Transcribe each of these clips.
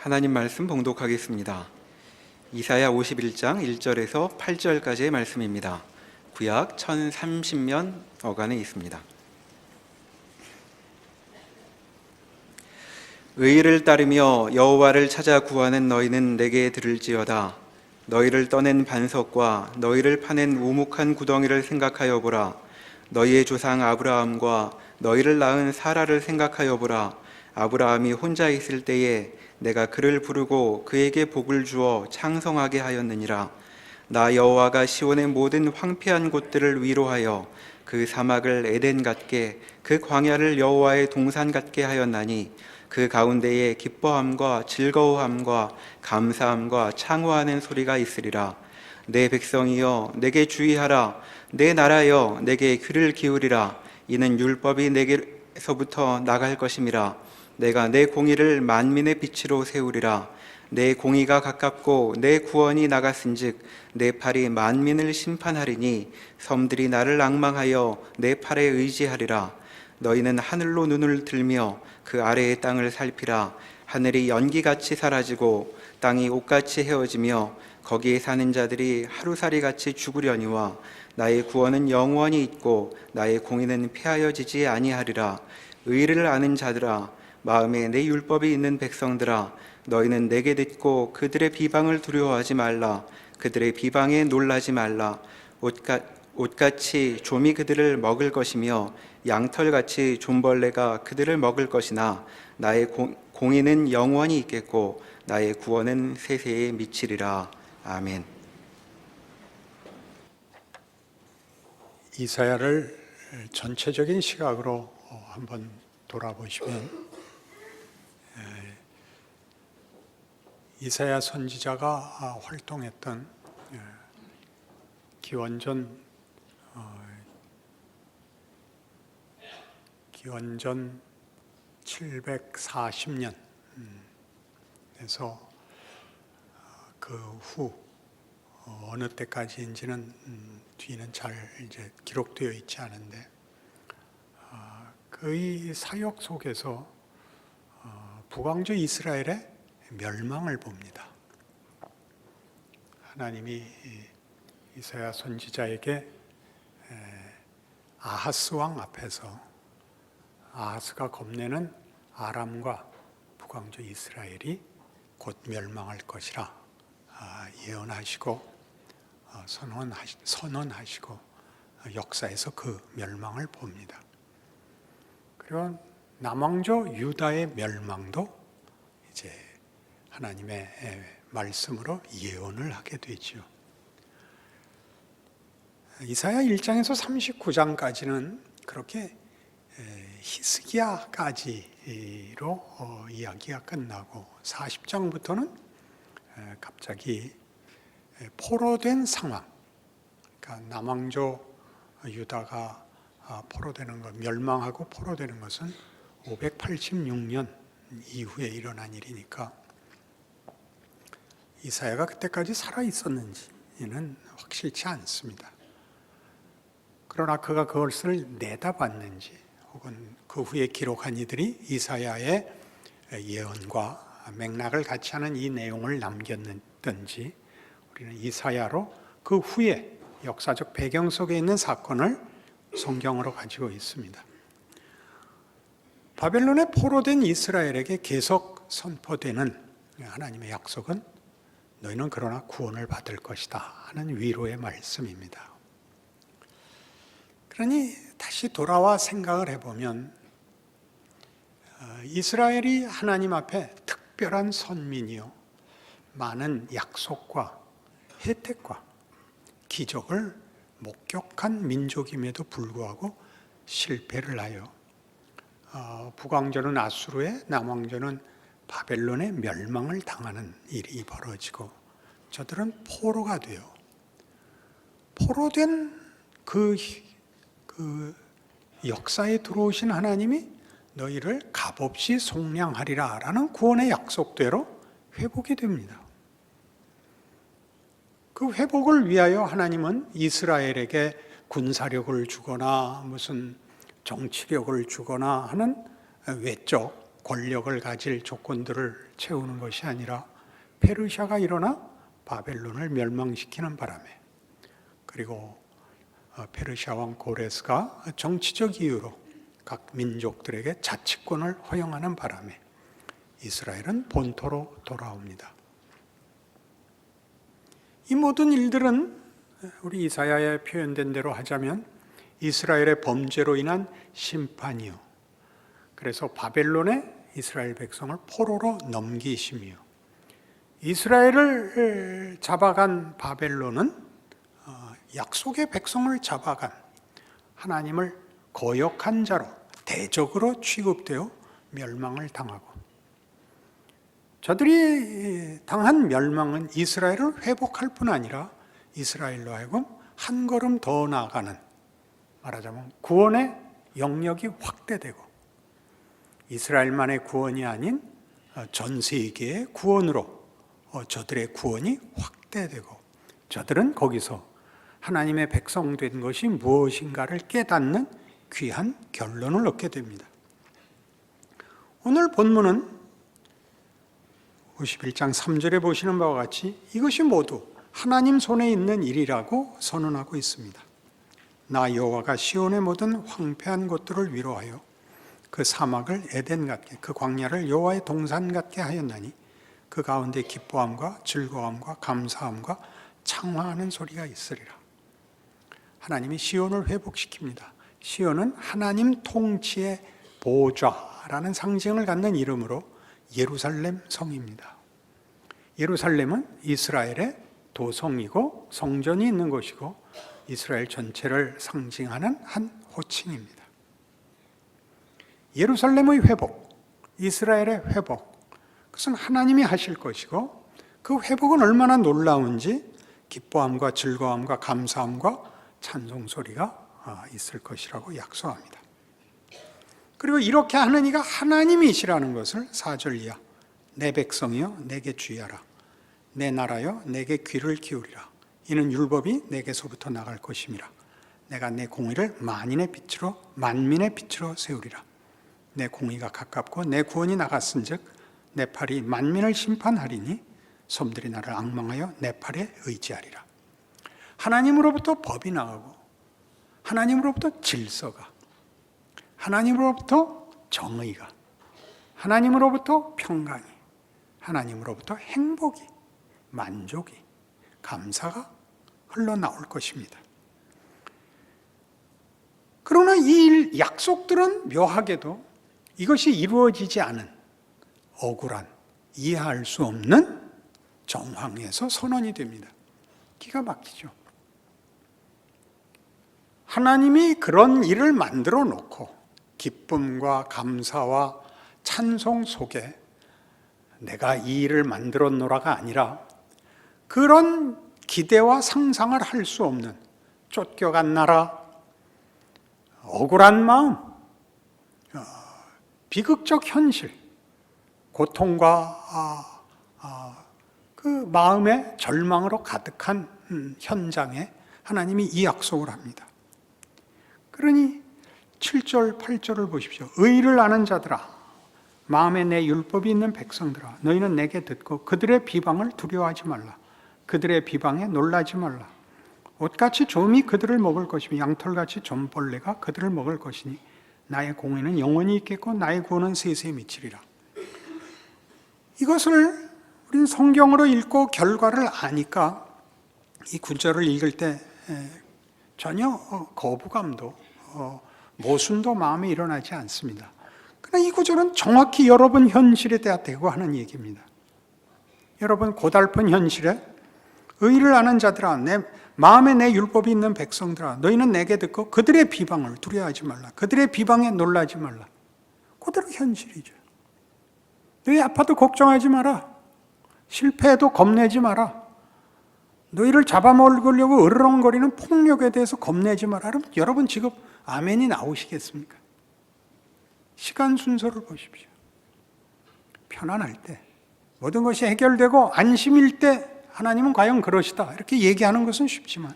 하나님 말씀 봉독하겠습니다. 이사야 51장 1절에서 8절까지의 말씀입니다. 구약 1030면 어간에 있습니다. 의를 따르며 여호와를 찾아 구하는 너희는 내게 들을지어다. 너희를 떠낸 반석과 너희를 파낸 우묵한 구덩이를 생각하여 보라. 너희의 조상 아브라함과 너희를 낳은 사라를 생각하여 보라. 아브라함이 혼자 있을 때에 내가 그를 부르고 그에게 복을 주어 창성하게 하였느니라. 나 여호와가 시온의 모든 황폐한 곳들을 위로하여 그 사막을 에덴 같게 그 광야를 여호와의 동산 같게 하였나니 그 가운데에 기뻐함과 즐거워함과 감사함과 창호하는 소리가 있으리라. 내 백성이여 내게 주의하라. 내 나라여 내게 귀를 기울이라. 이는 율법이 내게서부터 나갈 것임이라. 내가 내 공의를 만민의 빛으로 세우리라. 내 공의가 가깝고 내 구원이 나갔은즉 내 팔이 만민을 심판하리니 섬들이 나를 앙망하여 내 팔에 의지하리라. 너희는 하늘로 눈을 들며 그 아래의 땅을 살피라. 하늘이 연기같이 사라지고 땅이 옷같이 헤어지며 거기에 사는 자들이 하루살이같이 죽으려니와 나의 구원은 영원히 있고 나의 공의는 폐하여지지 아니하리라. 의를 아는 자들아, 마음에 내 율법이 있는 백성들아, 너희는 내게 듣고 그들의 비방을 두려워하지 말라. 그들의 비방에 놀라지 말라. 옷같이 좀이 그들을 먹을 것이며 양털같이 좀벌레가 그들을 먹을 것이나 나의 공의는 영원히 있겠고 나의 구원은 세세에 미치리라. 아멘. 이사야를 전체적인 시각으로 한번 돌아보시면 이사야 선지자가 활동했던 기원전 740년 에서 그 후 어느 때까지인지는 뒤는 잘 이제 기록되어 있지 않은데 그의 사역 속에서 북왕조 이스라엘의 멸망을 봅니다. 하나님이 이사야 선지자에게 아하스 왕 앞에서 아하스가 겁내는 아람과 북왕조 이스라엘이 곧 멸망할 것이라 예언하시고 선언하시고 역사에서 그 멸망을 봅니다. 그리고 남왕조 유다의 mel망도 이제 하나님의 말씀으로 예언을 하게 되죠. 이사야 1장에서 39장까지는 그렇게 히스기야까지로 이야기가 끝나고 40장부터는 갑자기 포로된 상황, 그러니까 남왕조 유다가 포로되는 것, 멸망하고 포로되는 것은 586년 이후에 일어난 일이니까 이사야가 그때까지 살아 있었는지는 확실치 않습니다. 그러나 그가 그것을 내다봤는지 혹은 그 후에 기록한 이들이 이사야의 예언과 맥락을 같이 하는 이 내용을 남겼든지 우리는 이사야로 그 후에 역사적 배경 속에 있는 사건을 성경으로 가지고 있습니다. 바벨론에 포로된 이스라엘에게 계속 선포되는 하나님의 약속은 너희는 그러나 구원을 받을 것이다 하는 위로의 말씀입니다. 그러니 다시 돌아와 생각을 해보면 이스라엘이 하나님 앞에 특별한 선민이요 많은 약속과 혜택과 기적을 목격한 민족임에도 불구하고 실패를 하여 북왕조는 아수르에 남왕조는 바벨론의 멸망을 당하는 일이 벌어지고 저들은 포로가 돼요. 포로된 그 역사에 들어오신 하나님이 너희를 값없이 속량하리라 라는 구원의 약속대로 회복이 됩니다. 그 회복을 위하여 하나님은 이스라엘에게 군사력을 주거나 무슨 정치력을 주거나 하는 외적 권력을 가질 조건들을 채우는 것이 아니라 페르시아가 일어나 바벨론을 멸망시키는 바람에, 그리고 페르시아 왕 고레스가 정치적 이유로 각 민족들에게 자치권을 허용하는 바람에 이스라엘은 본토로 돌아옵니다. 이 모든 일들은 우리 이사야에 표현된 대로 하자면 이스라엘의 범죄로 인한 심판이요, 그래서 바벨론에 이스라엘 백성을 포로로 넘기심이요, 이스라엘을 잡아간 바벨론은 약속의 백성을 잡아간 하나님을 거역한 자로 대적으로 취급되어 멸망을 당하고, 저들이 당한 멸망은 이스라엘을 회복할 뿐 아니라 이스라엘로 하여금 한 걸음 더 나아가는, 말하자면 구원의 영역이 확대되고 이스라엘만의 구원이 아닌 전 세계의 구원으로 저들의 구원이 확대되고, 저들은 거기서 하나님의 백성 된 것이 무엇인가를 깨닫는 귀한 결론을 얻게 됩니다. 오늘 본문은 51장 3절에 보시는 바와 같이 이것이 모두 하나님 손에 있는 일이라고 선언하고 있습니다. 나 여호와가 시온의 모든 황폐한 곳들을 위로하여 그 사막을 에덴 같게, 그 광야를 여호와의 동산 같게 하였나니 그 가운데 기뻐함과 즐거움과 감사함과 창화하는 소리가 있으리라. 하나님이 시온을 회복시킵니다. 시온은 하나님 통치의 보좌라는 상징을 갖는 이름으로 예루살렘 성입니다. 예루살렘은 이스라엘의 도성이고 성전이 있는 곳이고 이스라엘 전체를 상징하는 한 호칭입니다. 예루살렘의 회복, 이스라엘의 회복, 그것은 하나님이 하실 것이고 그 회복은 얼마나 놀라운지 기뻐함과 즐거움과 감사함과 찬송 소리가 있을 것이라고 약속합니다. 그리고 이렇게 하는 이가 하나님이시라는 것을 4절 이하, 내 백성이여 내게 주의하라, 내 나라여 내게 귀를 기울이라, 이는 율법이 내게서부터 나갈 것임이라. 내가 내 공의를 만민의 빛으로 세우리라. 내 공의가 가깝고 내 구원이 나갔은즉 내 팔이 만민을 심판하리니 섬들이 나를 앙망하여 내 팔에 의지하리라. 하나님으로부터 법이 나가고 하나님으로부터 질서가, 하나님으로부터 정의가, 하나님으로부터 평강이, 하나님으로부터 행복이, 만족이, 감사가 흘러나올 것입니다. 그러나 이 약속들은 묘하게도 이것이 이루어지지 않은 억울한, 이해할 수 없는 정황에서 선언이 됩니다. 기가 막히죠. 하나님이 그런 일을 만들어 놓고 기쁨과 감사와 찬송 속에 내가 이 일을 만들어 놓으라가 아니라 그런 기대와 상상을 할 수 없는 쫓겨간 나라, 억울한 마음, 비극적 현실, 고통과 그 마음의 절망으로 가득한 현장에 하나님이 이 약속을 합니다. 그러니 7절, 8절을 보십시오. 의를 아는 자들아, 마음에 내 율법이 있는 백성들아, 너희는 내게 듣고 그들의 비방을 두려워하지 말라. 그들의 비방에 놀라지 말라. 옷같이 좀이 그들을 먹을 것이며 양털같이 좀벌레가 그들을 먹을 것이니 나의 공의는 영원히 있겠고 나의 구원은 세세에 미치리라. 이것을 우리는 성경으로 읽고 결과를 아니까 이 구절을 읽을 때 전혀 거부감도 모순도 마음에 일어나지 않습니다. 그러나 이 구절은 정확히 여러분 현실에 대하고 하는 얘기입니다. 여러분 고달픈 현실에 의를 아는 자들아, 내 마음에 내 율법이 있는 백성들아, 너희는 내게 듣고 그들의 비방을 두려워하지 말라. 그들의 비방에 놀라지 말라. 그대로 현실이죠. 너희 아파도 걱정하지 마라. 실패해도 겁내지 마라. 너희를 잡아먹으려고 으르렁거리는 폭력에 대해서 겁내지 마라. 그럼 여러분 지금 아멘이 나오시겠습니까? 시간 순서를 보십시오. 편안할 때, 모든 것이 해결되고 안심일 때 하나님은 과연 그러시다 이렇게 얘기하는 것은 쉽지만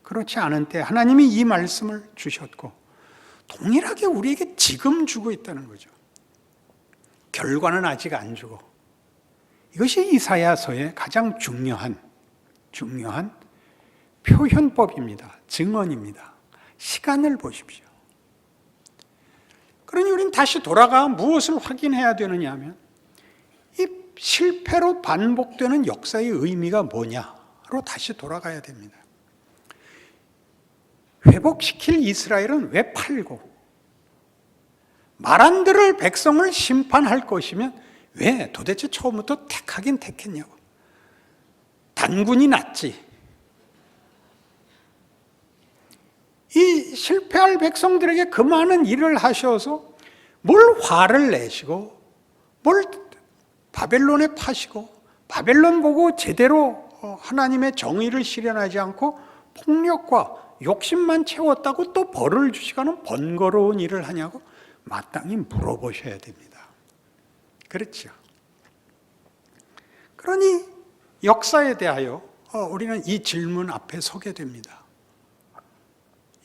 그렇지 않은 때 하나님이 이 말씀을 주셨고 동일하게 우리에게 지금 주고 있다는 거죠. 결과는 아직 안 주고, 이것이 이사야서의 가장 중요한 표현법입니다. 증언입니다. 시간을 보십시오. 그러니 우리는 다시 돌아가 무엇을 확인해야 되느냐 하면, 이 실패로 반복되는 역사의 의미가 뭐냐로 다시 돌아가야 됩니다. 회복시킬 이스라엘은 왜 팔고, 말 안 들을 백성을 심판할 것이면 왜 도대체 처음부터 택하긴 택했냐고. 단군이 낫지. 이 실패할 백성들에게 그 많은 일을 하셔서 뭘 화를 내시고, 뭘 바벨론에 파시고, 바벨론 보고 제대로 하나님의 정의를 실현하지 않고 폭력과 욕심만 채웠다고 또 벌을 주시고는 번거로운 일을 하냐고 마땅히 물어보셔야 됩니다. 그렇죠. 그러니 역사에 대하여 우리는 이 질문 앞에 서게 됩니다.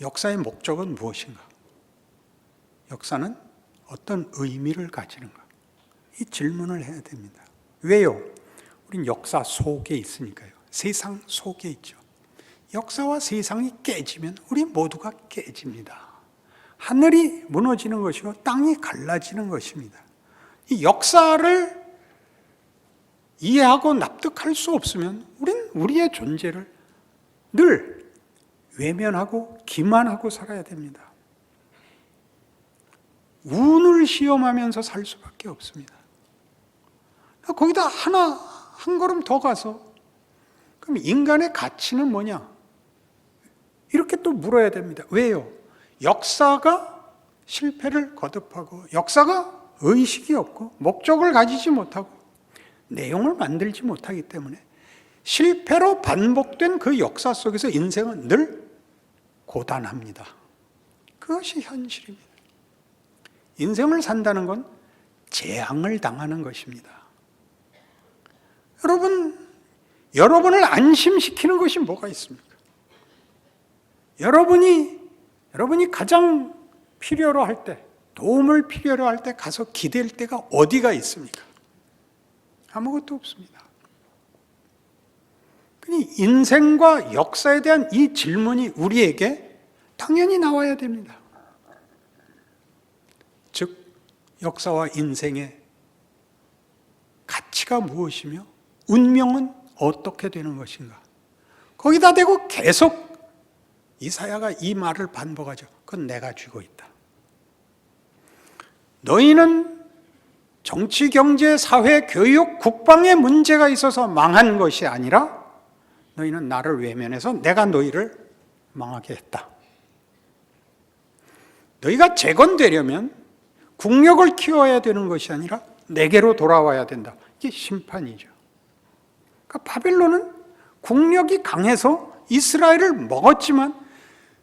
역사의 목적은 무엇인가? 역사는 어떤 의미를 가지는가? 이 질문을 해야 됩니다. 왜요? 우린 역사 속에 있으니까요. 세상 속에 있죠. 역사와 세상이 깨지면 우리 모두가 깨집니다. 하늘이 무너지는 것이고 땅이 갈라지는 것입니다. 이 역사를 이해하고 납득할 수 없으면 우린 우리의 존재를 늘 외면하고 기만하고 살아야 됩니다. 운을 시험하면서 살 수밖에 없습니다. 거기다 한 걸음 더 가서, 그럼 인간의 가치는 뭐냐? 이렇게 또 물어야 됩니다. 왜요? 역사가 실패를 거듭하고, 역사가 의식이 없고, 목적을 가지지 못하고, 내용을 만들지 못하기 때문에 실패로 반복된 그 역사 속에서 인생은 늘 고단합니다. 그것이 현실입니다. 인생을 산다는 건 재앙을 당하는 것입니다. 여러분을 안심시키는 것이 뭐가 있습니까? 여러분이 가장 필요로 할 때, 도움을 필요로 할 때 가서 기댈 때가 어디가 있습니까? 아무것도 없습니다. 그러니 인생과 역사에 대한 이 질문이 우리에게 당연히 나와야 됩니다. 즉, 역사와 인생의 가치가 무엇이며 운명은 어떻게 되는 것인가? 거기다 대고 계속 이사야가 이 말을 반복하죠. 그건 내가 쥐고 있다. 너희는 정치, 경제, 사회, 교육, 국방의 문제가 있어서 망한 것이 아니라 너희는 나를 외면해서 내가 너희를 망하게 했다. 너희가 재건되려면 국력을 키워야 되는 것이 아니라 내게로 돌아와야 된다. 이게 심판이죠. 그러니까 바벨론은 국력이 강해서 이스라엘을 먹었지만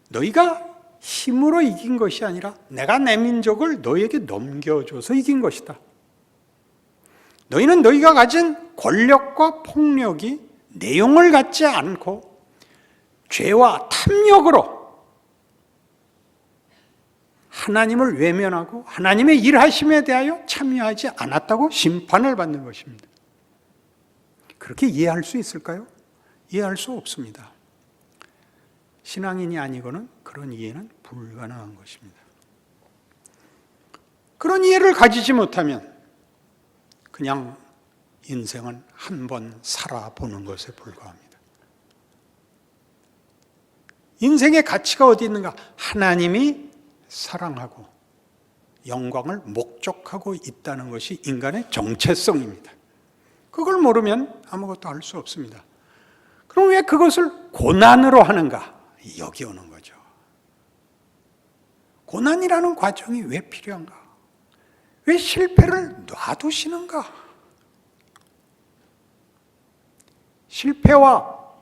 너희가 힘으로 이긴 것이 아니라 내가 내 민족을 너희에게 넘겨줘서 이긴 것이다. 너희는 너희가 가진 권력과 폭력이 내용을 갖지 않고 죄와 탐욕으로 하나님을 외면하고 하나님의 일하심에 대하여 참여하지 않았다고 심판을 받는 것입니다. 그렇게 이해할 수 있을까요? 이해할 수 없습니다. 신앙인이 아니고는 그런 이해는 불가능한 것입니다. 그런 이해를 가지지 못하면 그냥 인생은 한 번 살아보는 것에 불과합니다. 인생의 가치가 어디 있는가? 하나님이 사랑하고 영광을 목적하고 있다는 것이 인간의 정체성입니다. 그걸 모르면 아무것도 할 수 없습니다. 그럼 왜 그것을 고난으로 하는가? 여기 오는 거죠. 고난이라는 과정이 왜 필요한가? 왜 실패를 놔두시는가? 실패와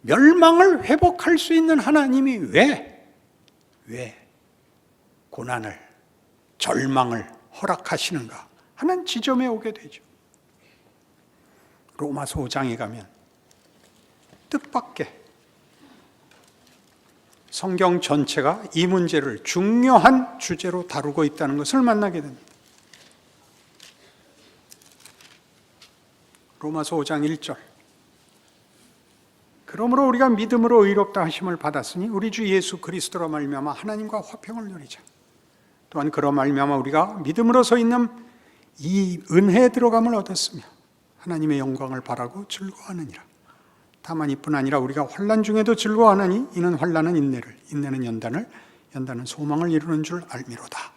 멸망을 회복할 수 있는 하나님이 왜 고난을, 절망을 허락하시는가 하는 지점에 오게 되죠. 로마서 5장에 가면 뜻밖의 성경 전체가 이 문제를 중요한 주제로 다루고 있다는 것을 만나게 됩니다. 로마서 5장 1절. 그러므로 우리가 믿음으로 의롭다 하심을 받았으니 우리 주 예수 그리스도로 말미암아 하나님과 화평을 누리자. 또한 그로 말미암아 우리가 믿음으로 서 있는 이 은혜에 들어감을 얻었으며 하나님의 영광을 바라고 즐거워하느니라. 다만 이뿐 아니라 우리가 환난 중에도 즐거워하나니 이는 환난은 인내를, 인내는 연단을, 연단은 소망을 이루는 줄 알미로다.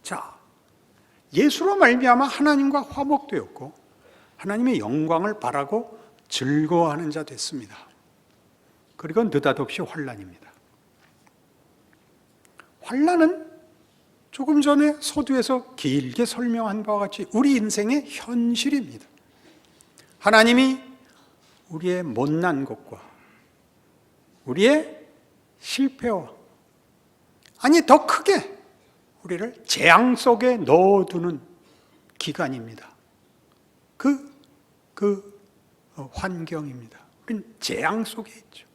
자, 예수로 말미암아 하나님과 화목되었고 하나님의 영광을 바라고 즐거워하는 자 됐습니다. 그리고 느닷없이 환난입니다. 환난은 조금 전에 서두에서 길게 설명한 바와 같이 우리 인생의 현실입니다. 하나님이 우리의 못난 것과 우리의 실패와, 아니 더 크게 우리를 재앙 속에 넣어두는 기간입니다. 환경입니다. 우리는 재앙 속에 있죠.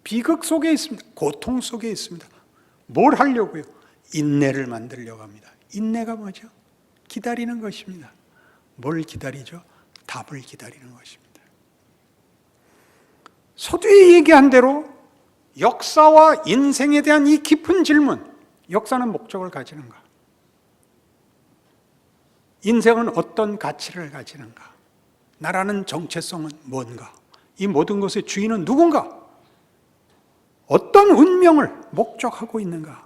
비극 속에 있습니다. 고통 속에 있습니다. 뭘 하려고요? 인내를 만들려고 합니다. 인내가 뭐죠? 기다리는 것입니다. 뭘 기다리죠? 답을 기다리는 것입니다. 서두에 얘기한 대로 역사와 인생에 대한 이 깊은 질문, 역사는 목적을 가지는가? 인생은 어떤 가치를 가지는가? 나라는 정체성은 뭔가? 이 모든 것의 주인은 누군가? 어떤 운명을 목적하고 있는가?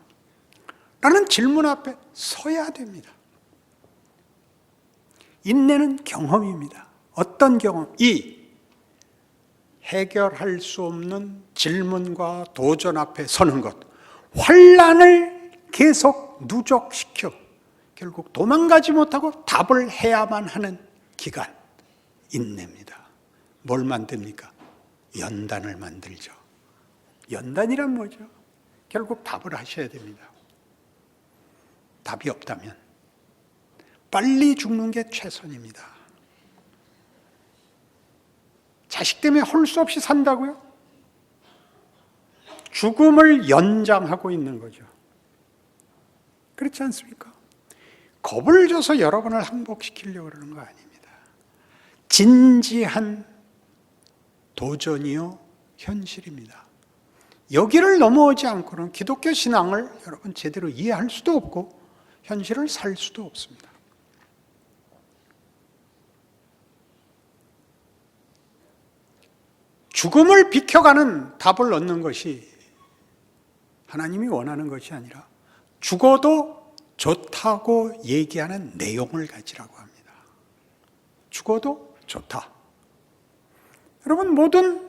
라는 질문 앞에 서야 됩니다. 인내는 경험입니다. 어떤 경험? 이 해결할 수 없는 질문과 도전 앞에 서는 것, 환난을 계속 누적시켜 결국 도망가지 못하고 답을 해야만 하는 기간, 인내입니다. 뭘 만듭니까? 연단을 만들죠. 연단이란 뭐죠? 결국 답을 하셔야 됩니다. 답이 없다면 빨리 죽는 게 최선입니다. 자식 때문에 할 수 없이 산다고요? 죽음을 연장하고 있는 거죠. 그렇지 않습니까? 겁을 줘서 여러분을 항복시키려고 그러는 거 아닙니다. 진지한 도전이요, 현실입니다. 여기를 넘어오지 않고는 기독교 신앙을 여러분 제대로 이해할 수도 없고 현실을 살 수도 없습니다. 죽음을 비켜가는 답을 얻는 것이 하나님이 원하는 것이 아니라 죽어도 좋다고 얘기하는 내용을 가지라고 합니다. 죽어도 좋다. 여러분, 모든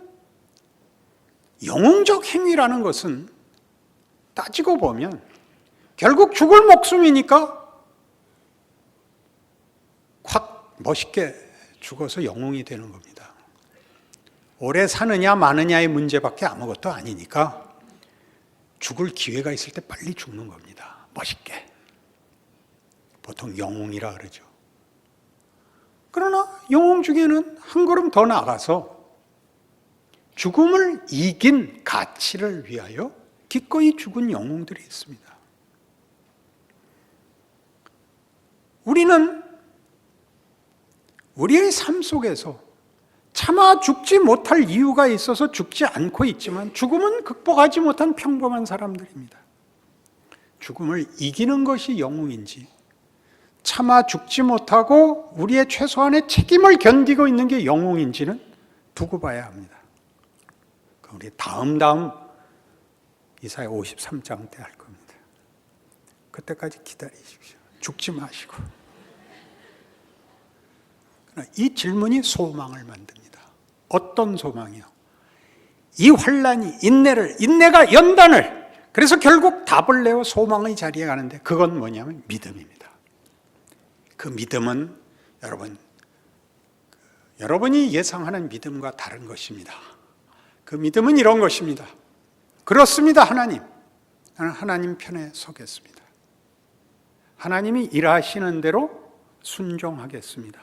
영웅적 행위라는 것은 따지고 보면 결국 죽을 목숨이니까 확 멋있게 죽어서 영웅이 되는 겁니다. 오래 사느냐 마느냐의 문제밖에 아무것도 아니니까 죽을 기회가 있을 때 빨리 죽는 겁니다. 멋있게. 보통 영웅이라 그러죠. 그러나 영웅 중에는 한 걸음 더 나아가서 죽음을 이긴 가치를 위하여 기꺼이 죽은 영웅들이 있습니다. 우리는 우리의 삶 속에서 차마 죽지 못할 이유가 있어서 죽지 않고 있지만 죽음은 극복하지 못한 평범한 사람들입니다. 죽음을 이기는 것이 영웅인지 차마 죽지 못하고 우리의 최소한의 책임을 견디고 있는 게 영웅인지는 두고 봐야 합니다. 우리 다음 이사야 53장 때 할 겁니다. 그때까지 기다리십시오. 죽지 마시고. 이 질문이 소망을 만듭니다. 어떤 소망이요? 이 환난이 인내가 연단을, 그래서 결국 답을 내어 소망의 자리에 가는데 그건 뭐냐면 믿음입니다. 그 믿음은 여러분이 예상하는 믿음과 다른 것입니다. 그 믿음은 이런 것입니다. 그렇습니다, 하나님. 나는 하나님 편에 서겠습니다. 하나님이 일하시는 대로 순종하겠습니다.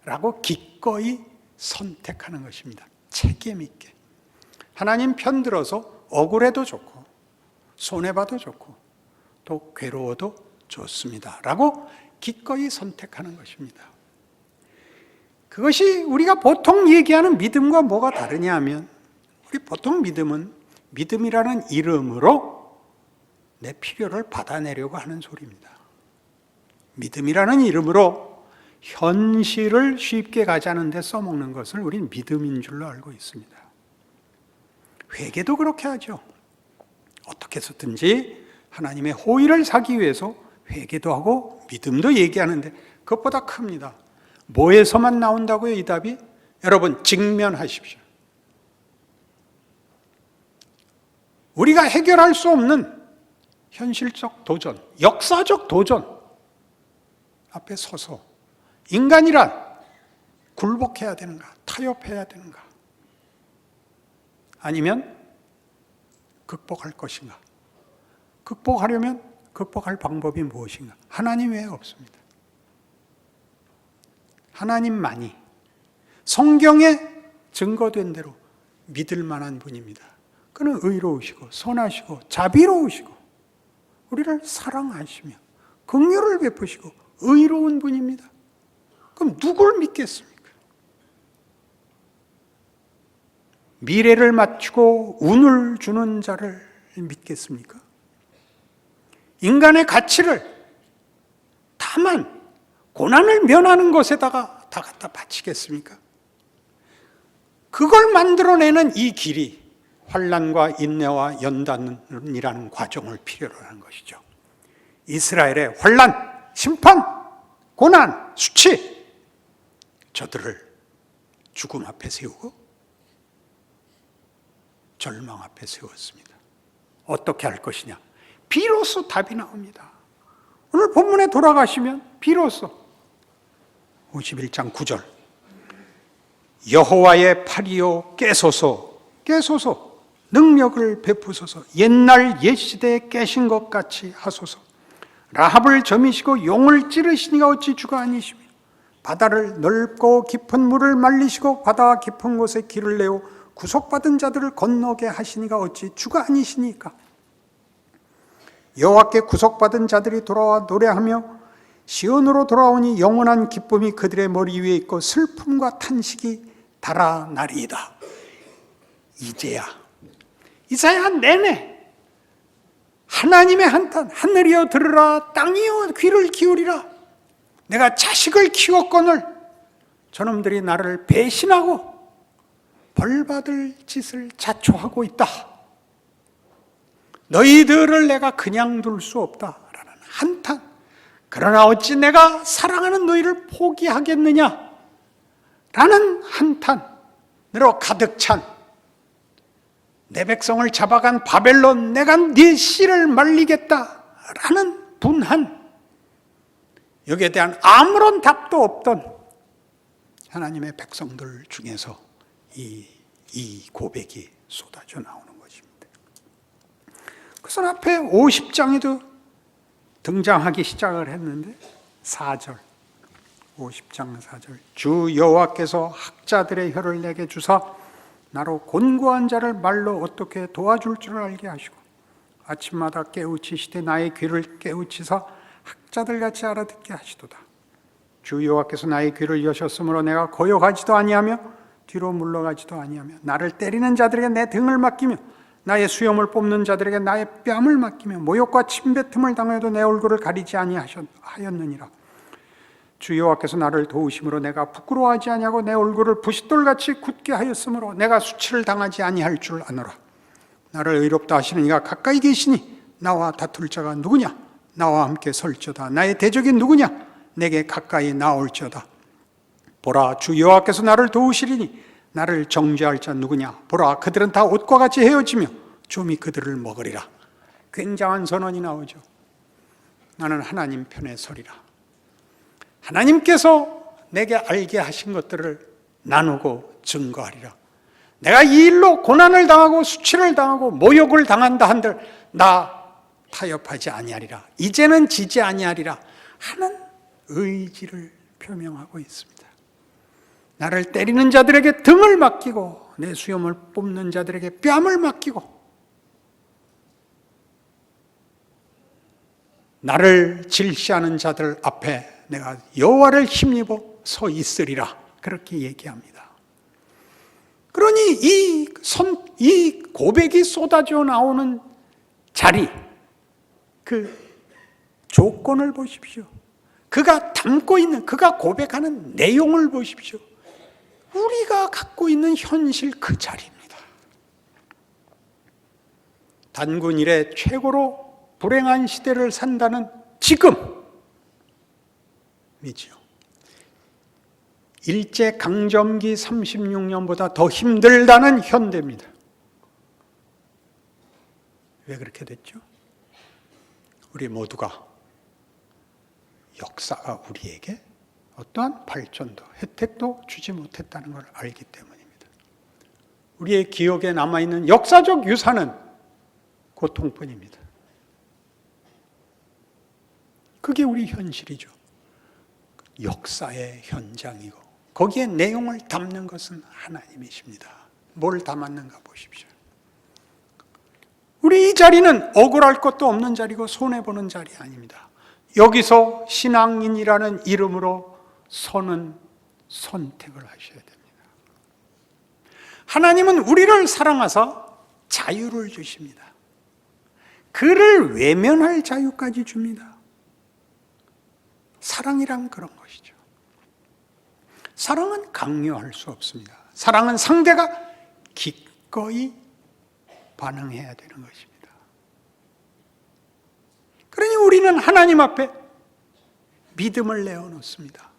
라고 기꺼이 선택하는 것입니다. 책임 있게. 하나님 편 들어서 억울해도 좋고 손해봐도 좋고 또 괴로워도 좋습니다 라고 기꺼이 선택하는 것입니다. 그것이 우리가 보통 얘기하는 믿음과 뭐가 다르냐 하면, 우리 보통 믿음은 믿음이라는 이름으로 내 필요를 받아내려고 하는 소리입니다. 믿음이라는 이름으로 현실을 쉽게 가자는 데 써먹는 것을 우리는 믿음인 줄로 알고 있습니다. 회개도 그렇게 하죠. 어떻게 해서든지 하나님의 호의를 사기 위해서 회개도 하고 믿음도 얘기하는데 그것보다 큽니다. 뭐에서만 나온다고요, 이 답이? 여러분, 직면하십시오. 우리가 해결할 수 없는 현실적 도전, 역사적 도전 앞에 서서 인간이란 굴복해야 되는가, 타협해야 되는가, 아니면 극복할 것인가? 극복하려면 극복할 방법이 무엇인가? 하나님 외에 없습니다. 하나님만이 성경에 증거된 대로 믿을 만한 분입니다. 그는 의로우시고 선하시고 자비로우시고 우리를 사랑하시며 긍휼을 베푸시고 의로운 분입니다. 그럼 누굴 믿겠습니까? 미래를 맞추고 운을 주는 자를 믿겠습니까? 인간의 가치를 다만 고난을 면하는 것에다가 다 갖다 바치겠습니까? 그걸 만들어내는 이 길이 환난과 인내와 연단이라는 과정을 필요로 하는 것이죠. 이스라엘의 환난, 심판, 고난, 수치, 저들을 죽음 앞에 세우고 절망 앞에 세웠습니다. 어떻게 할 것이냐? 비로소 답이 나옵니다. 오늘 본문에 돌아가시면 비로소 51장 9절 여호와의 팔이요 깨소서 능력을 베푸소서 옛날 옛시대에 깨신 것 같이 하소서 라합을 점이시고 용을 찌르시니가 어찌 주가 아니시며 바다를 넓고 깊은 물을 말리시고 바다 깊은 곳에 길을 내어 구속받은 자들을 건너게 하시니가 어찌 주가 아니시니까 여호와께 구속받은 자들이 돌아와 노래하며 시온으로 돌아오니 영원한 기쁨이 그들의 머리 위에 있고 슬픔과 탄식이 달아나리이다. 이제야 이사야 내내 하나님의 한탄, 하늘이여 들으라 땅이여 귀를 기울이라 내가 자식을 키웠거늘 저놈들이 나를 배신하고 벌받을 짓을 자초하고 있다. 너희들을 내가 그냥 둘 수 없다라는 한탄. 그러나 어찌 내가 사랑하는 너희를 포기하겠느냐? 라는 한탄으로 가득 찬 내 백성을 잡아간 바벨론 내가 네 씨를 말리겠다라는 분한, 여기에 대한 아무런 답도 없던 하나님의 백성들 중에서 이 고백이 쏟아져 나오는 것입니다. 그래서 앞에 50장에도 등장하기 시작을 했는데 4절 50장 4절 주 여호와께서 학자들의 혀를 내게 주사 나로 곤고한 자를 말로 어떻게 도와줄 줄 알게 하시고 아침마다 깨우치시되 나의 귀를 깨우치사 학자들같이 알아듣게 하시도다. 주 여호와께서 나의 귀를 여셨으므로 내가 거역하지도 아니하며 뒤로 물러가지도 아니하며 나를 때리는 자들에게 내 등을 맡기며 나의 수염을 뽑는 자들에게 나의 뺨을 맡기며 모욕과 침뱉음을 당해도 내 얼굴을 가리지 아니하였느니라. 주 여호와께서 나를 도우심으로 내가 부끄러워하지 아니하고 내 얼굴을 부싯돌같이 굳게 하였으므로 내가 수치를 당하지 아니할 줄 아노라. 나를 의롭다 하시는 이가 가까이 계시니 나와 다툴 자가 누구냐? 나와 함께 설지어다. 나의 대적이 누구냐? 내게 가까이 나올지어다. 보라, 주 여호와께서 나를 도우시리니 나를 정죄할 자 누구냐? 보라, 그들은 다 옷과 같이 헤어지며 좀이 그들을 먹으리라. 굉장한 선언이 나오죠. 나는 하나님 편에 서리라. 하나님께서 내게 알게 하신 것들을 나누고 증거하리라. 내가 이 일로 고난을 당하고 수치를 당하고 모욕을 당한다 한들 나 타협하지 아니하리라. 이제는 지지 아니하리라 하는 의지를 표명하고 있습니다. 나를 때리는 자들에게 등을 맡기고 내 수염을 뽑는 자들에게 뺨을 맡기고 나를 질시하는 자들 앞에 내가 여호와를 힘입어 서 있으리라. 그렇게 얘기합니다. 그러니 이 고백이 쏟아져 나오는 자리, 그 조건을 보십시오. 그가 담고 있는, 그가 고백하는 내용을 보십시오. 우리가 갖고 있는 현실 그 자리입니다. 단군 이래 최고로 불행한 시대를 산다는 지금이죠. 일제강점기 36년보다 더 힘들다는 현대입니다. 왜 그렇게 됐죠? 우리 모두가 역사가 우리에게 어떠한 발전도 혜택도 주지 못했다는 걸 알기 때문입니다. 우리의 기억에 남아있는 역사적 유산은 고통뿐입니다. 그게 우리 현실이죠. 역사의 현장이고 거기에 내용을 담는 것은 하나님이십니다. 뭘 담았는가 보십시오. 우리 이 자리는 억울할 것도 없는 자리고 손해보는 자리 아닙니다. 여기서 신앙인이라는 이름으로 서는 선택을 하셔야 됩니다. 하나님은 우리를 사랑하사 자유를 주십니다. 그를 외면할 자유까지 줍니다. 사랑이란 그런 것이죠. 사랑은 강요할 수 없습니다. 사랑은 상대가 기꺼이 반응해야 되는 것입니다. 그러니 우리는 하나님 앞에 믿음을 내어놓습니다.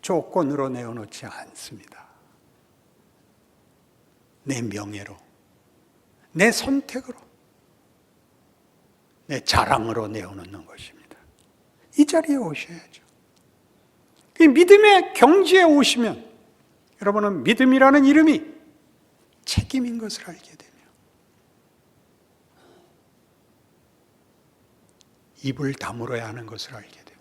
조건으로 내어놓지 않습니다. 내 명예로, 내 선택으로, 내 자랑으로 내어놓는 것입니다. 이 자리에 오셔야죠. 그 믿음의 경지에 오시면 여러분은 믿음이라는 이름이 책임인 것을 알게 되며 입을 다물어야 하는 것을 알게 되며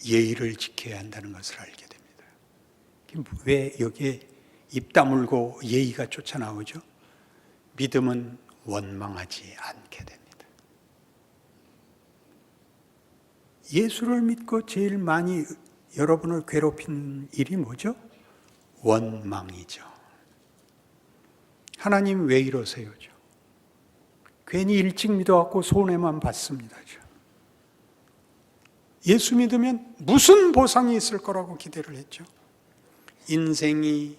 예의를 지켜야 한다는 것을 알게 됩니다. 왜 여기에 입 다물고 예의가 쫓아나오죠? 믿음은 원망하지 않게 됩니다. 예수를 믿고 제일 많이 여러분을 괴롭힌 일이 뭐죠? 원망이죠. 하나님 왜 이러세요죠? 괜히 일찍 믿어갖고 손해만 받습니다. 예수 믿으면 무슨 보상이 있을 거라고 기대를 했죠? 인생이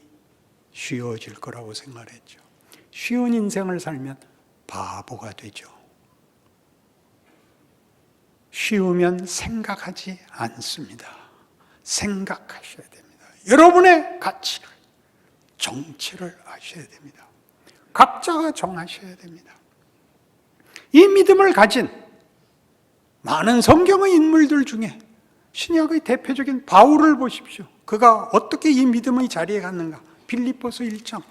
쉬워질 거라고 생각했죠. 쉬운 인생을 살면 바보가 되죠. 쉬우면 생각하지 않습니다. 생각하셔야 됩니다. 여러분의 가치를, 정체를 아셔야 됩니다. 각자가 정하셔야 됩니다. 이 믿음을 가진 많은 성경의 인물들 중에 신약의 대표적인 바울을 보십시오. 그가 어떻게 이 믿음의 자리에 갔는가? 빌립보서 1장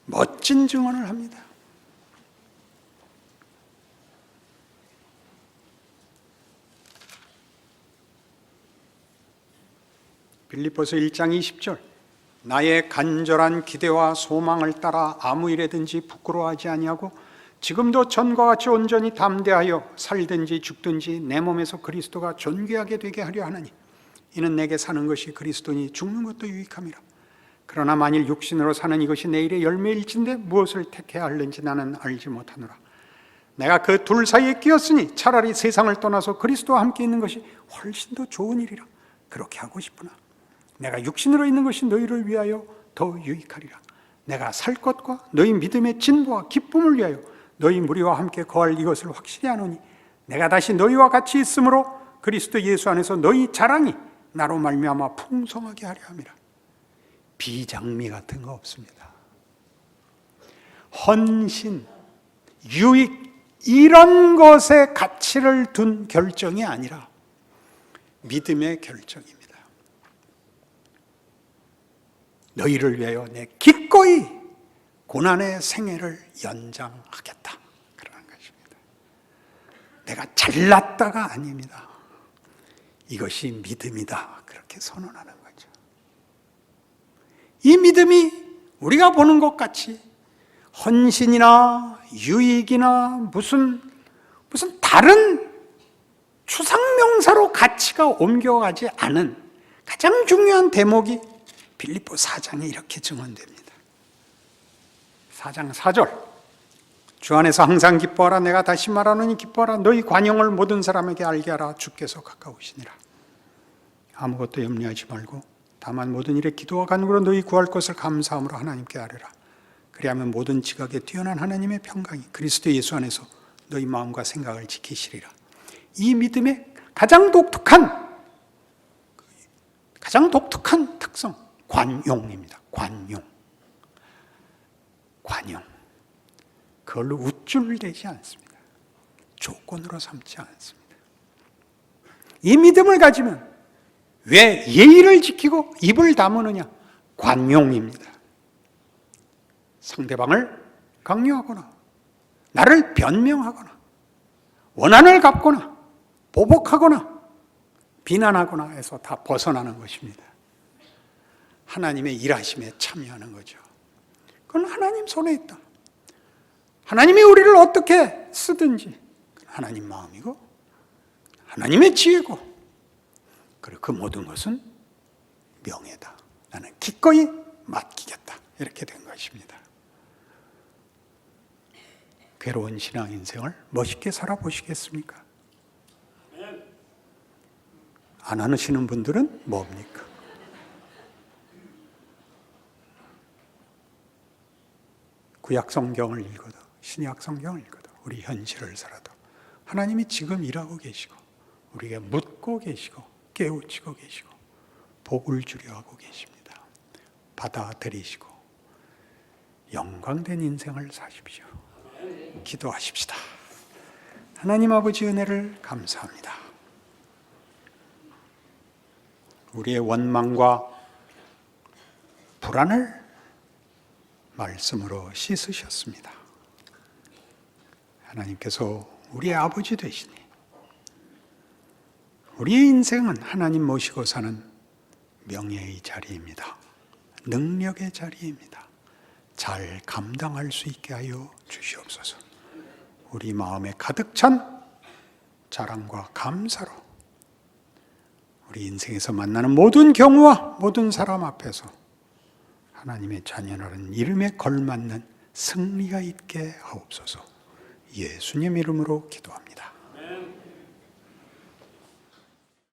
멋진 증언을 합니다. 빌립보서 1장 20절 나의 간절한 기대와 소망을 따라 아무 일에든지 부끄러워하지 아니하고 지금도 전과 같이 온전히 담대하여 살든지 죽든지 내 몸에서 그리스도가 존귀하게 되게 하려 하느니 이는 내게 사는 것이 그리스도니 죽는 것도 유익함이라. 그러나 만일 육신으로 사는 이것이 내일의 열매일진데 무엇을 택해야 할는지 나는 알지 못하노라. 내가 그 둘 사이에 끼었으니 차라리 세상을 떠나서 그리스도와 함께 있는 것이 훨씬 더 좋은 일이라. 그렇게 하고 싶으나 내가 육신으로 있는 것이 너희를 위하여 더 유익하리라. 내가 살 것과 너희 믿음의 진보와 기쁨을 위하여 너희 무리와 함께 거할 이것을 확실히 아노니 내가 다시 너희와 같이 있으므로 그리스도 예수 안에서 너희 자랑이 나로 말미암아 풍성하게 하려 함이라. 비장미 같은 거 없습니다. 헌신, 유익 이런 것에 가치를 둔 결정이 아니라 믿음의 결정입니다. 너희를 위하여 내 기꺼이 고난의 생애를 연장하겠다. 그러는 것입니다. 내가 잘났다가 아닙니다. 이것이 믿음이다. 그렇게 선언하는 거죠. 이 믿음이 우리가 보는 것 같이 헌신이나 유익이나 무슨 무슨 다른 추상명사로 가치가 옮겨가지 않은 가장 중요한 대목이 빌립보 4장에 이렇게 증언됩니다. 4장 4절. 주 안에서 항상 기뻐하라. 내가 다시 말하노니 기뻐하라. 너희 관용을 모든 사람에게 알게 하라. 주께서 가까우시니라. 아무것도 염려하지 말고 다만 모든 일에 기도와 간구로 너희 구할 것을 감사함으로 하나님께 아뢰라. 그리하면 모든 지각에 뛰어난 하나님의 평강이 그리스도 예수 안에서 너희 마음과 생각을 지키시리라. 이 믿음의 가장 독특한 특성, 관용입니다. 관용. 그걸로 우쭐대지 않습니다. 조건으로 삼지 않습니다. 이 믿음을 가지면 왜 예의를 지키고 입을 다무느냐? 관용입니다. 상대방을 강요하거나 나를 변명하거나 원한을 갚거나 보복하거나 비난하거나 해서 다 벗어나는 것입니다. 하나님의 일하심에 참여하는 거죠. 그건 하나님 손에 있다. 하나님이 우리를 어떻게 쓰든지 하나님 마음이고 하나님의 지혜고, 그리고 그 모든 것은 명예다. 나는 기꺼이 맡기겠다. 이렇게 된 것입니다. 괴로운 신앙 인생을 멋있게 살아보시겠습니까? 안 하시는 분들은 뭡니까? 구약 성경을 읽어도 신약 성경을 읽어도 우리 현실을 살아도 하나님이 지금 일하고 계시고 우리에게 묻고 계시고 깨우치고 계시고 복을 주려 하고 계십니다. 받아들이시고 영광된 인생을 사십시오. 기도하십시다. 하나님 아버지 은혜를 감사합니다. 우리의 원망과 불안을 말씀으로 씻으셨습니다. 하나님께서 우리의 아버지 되시니 우리의 인생은 하나님 모시고 사는 명예의 자리입니다. 능력의 자리입니다. 잘 감당할 수 있게 하여 주시옵소서. 우리 마음에 가득 찬 자랑과 감사로 우리 인생에서 만나는 모든 경우와 모든 사람 앞에서 하나님의 자녀라는 이름에 걸맞는 승리가 있게 하옵소서. 예수님 이름으로 기도합니다.